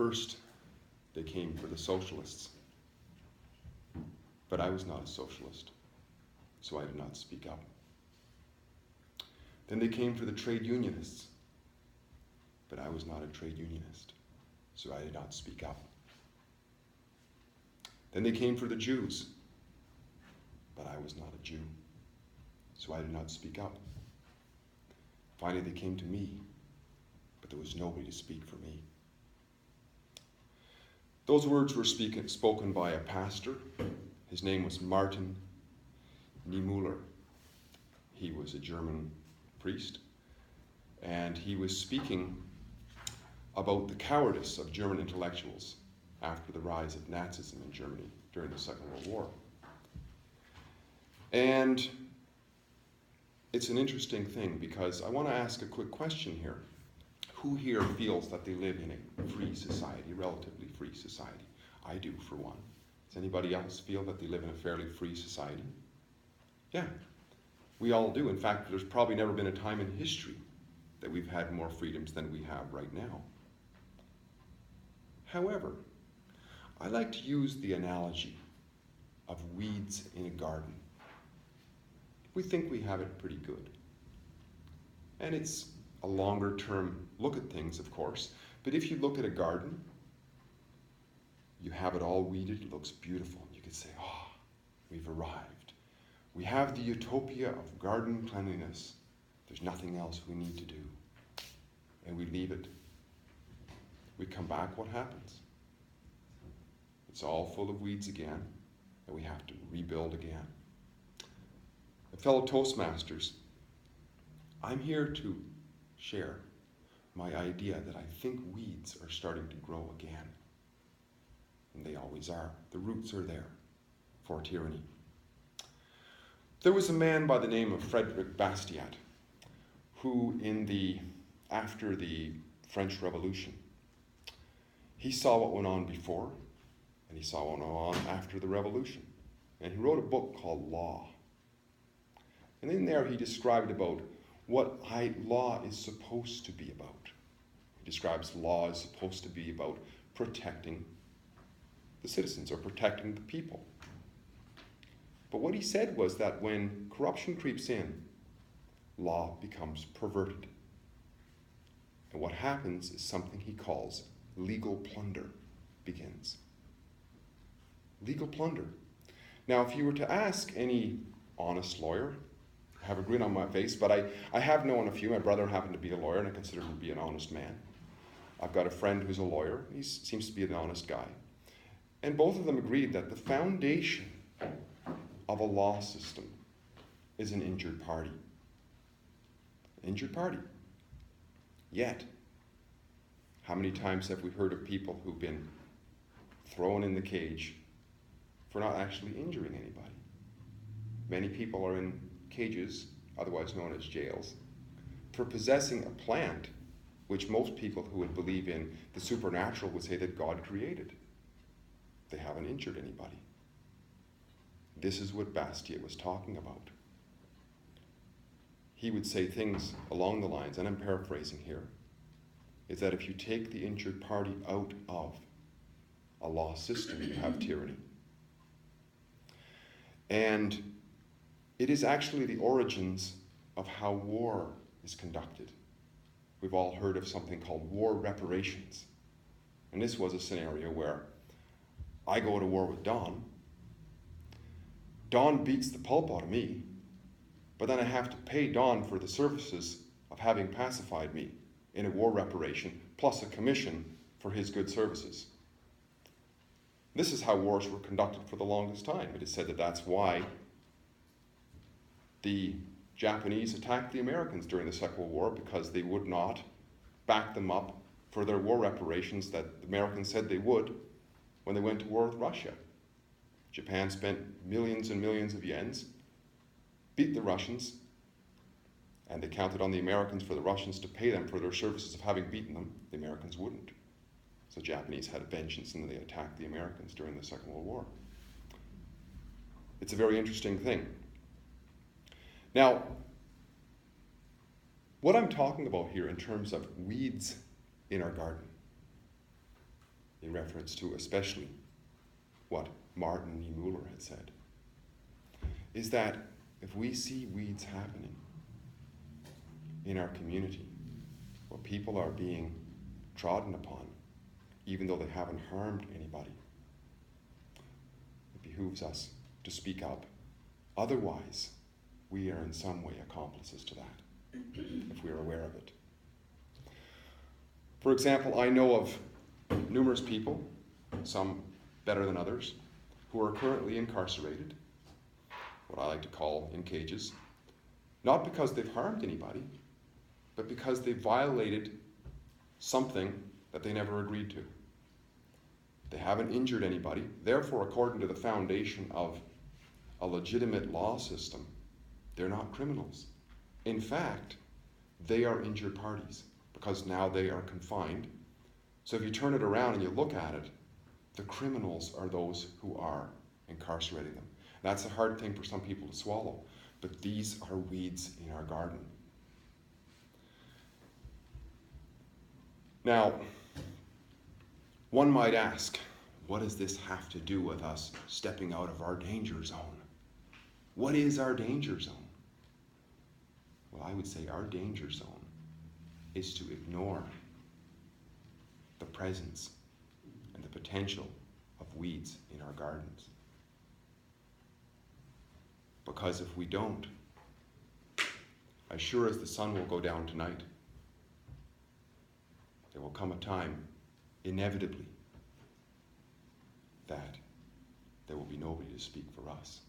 First, they came for the socialists. But I was not a socialist, so I did not speak up. Then they came for the trade unionists. But I was not a trade unionist, so I did not speak up. Then they came for the Jews. But I was not a Jew, so I did not speak up. Finally, they came to me, but there was nobody to speak for me. Those words were spoken by a pastor. His name was Martin Niemöller. He was a German priest, and he was speaking about the cowardice of German intellectuals after the rise of Nazism in Germany during the Second World War. And it's an interesting thing because I want to ask a quick question here. Who here feels that they live in a free society, relatively free society? I do, for one. Does anybody else feel that they live in a fairly free society? Yeah, we all do. In fact, there's probably never been a time in history that we've had more freedoms than we have right now. However, I like to use the analogy of weeds in a garden. We think we have it pretty good. And it's a longer term look at things, of course. But if you look at a garden, you have it all weeded, it looks beautiful. You could say, oh, we've arrived. We have the utopia of garden cleanliness. There's nothing else we need to do. And we leave it. We come back, what happens? It's all full of weeds again, and we have to rebuild again. Fellow Toastmasters, I'm here to share my idea that I think weeds are starting to grow again. And they always are. The roots are there for tyranny. There was a man by the name of Frederick Bastiat who after the French Revolution, he saw what went on before and he saw what went on after the revolution. And he wrote a book called Law. And in there he described about what law is supposed to be about. He describes law as supposed to be about protecting the citizens or protecting the people. But what he said was that when corruption creeps in, law becomes perverted. And what happens is something he calls legal plunder begins. Legal plunder. Now, if you were to ask any honest lawyer, I have a grin on my face, but I have known a few. My brother happened to be a lawyer, and I consider him to be an honest man. I've got a friend who's a lawyer. He seems to be an honest guy. And both of them agreed that the foundation of a law system is an injured party. An injured party. Yet, how many times have we heard of people who've been thrown in the cage for not actually injuring anybody? Many people are in cages, otherwise known as jails, for possessing a plant which most people who would believe in the supernatural would say that God created. They haven't injured anybody. This is what Bastiat was talking about. He would say things along the lines, and I'm paraphrasing here, is that if you take the injured party out of a law system, you have tyranny. And it is actually the origins of how war is conducted. We've all heard of something called war reparations. And this was a scenario where I go to war with Don. Don beats the pulp out of me, but then I have to pay Don for the services of having pacified me in a war reparation, plus a commission for his good services. This is how wars were conducted for the longest time. It is said that that's why the Japanese attacked the Americans during the Second World War, because they would not back them up for their war reparations that the Americans said they would when they went to war with Russia. Japan spent millions and millions of yens, beat the Russians, and they counted on the Americans for the Russians to pay them for their services of having beaten them. The Americans wouldn't. So the Japanese had a vengeance and they attacked the Americans during the Second World War. It's a very interesting thing. Now, what I'm talking about here in terms of weeds in our garden in reference to especially what Martin Niemöller had said, is that if we see weeds happening in our community, where people are being trodden upon, even though they haven't harmed anybody, it behooves us to speak up. Otherwise, we are in some way accomplices to that, if we are aware of it. For example, I know of numerous people, some better than others, who are currently incarcerated, what I like to call in cages, not because they've harmed anybody, but because they violated something that they never agreed to. They haven't injured anybody. Therefore, according to the foundation of a legitimate law system, they're not criminals. In fact, they are injured parties because now they are confined. So if you turn it around and you look at it, the criminals are those who are incarcerating them. That's a hard thing for some people to swallow, but these are weeds in our garden. Now, one might ask, what does this have to do with us stepping out of our danger zone? What is our danger zone? Well, I would say our danger zone is to ignore the presence and the potential of weeds in our gardens. Because if we don't, as sure as the sun will go down tonight, there will come a time, inevitably, that there will be nobody to speak for us.